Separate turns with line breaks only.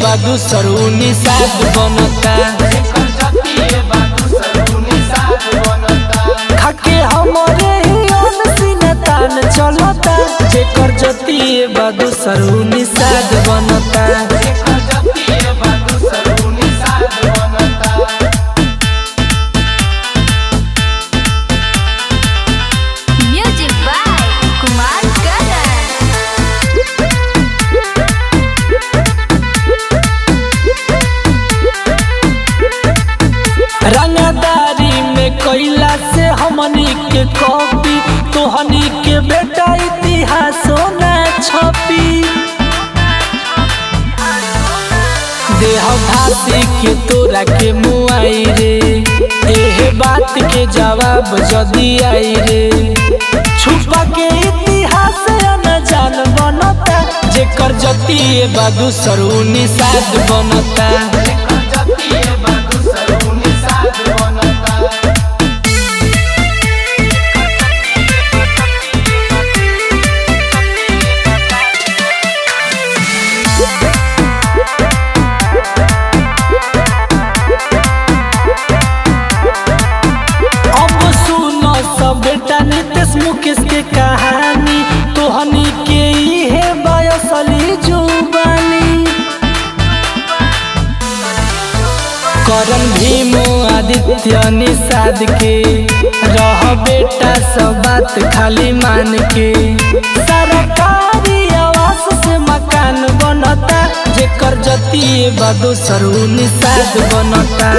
बादू सरूनी साथ बनता खाके हमरे ही सीना तान चलता जेकर जती बादू सरूनी साथ बनता। रंगदारी में कोयला से हमनी के कॉपी तोहनी के बेटा इतिहासों न छपी देह भाषी के तोरा के मुआई रे एहे बात के जवाब जदी आई रे छुपा के इतिहास न जान बनता जेकर जती बादू सरूनी साथ बनता। बेटा नीतीश मुकेश के कहानी तोहनी के है बायसली जुबानी करन भीमो आदित्य निषाद के रह बेटा सब बात खाली मान के सरकारी आवास से मकान बनता जेकर जती बादू सरूनी साथ बनता।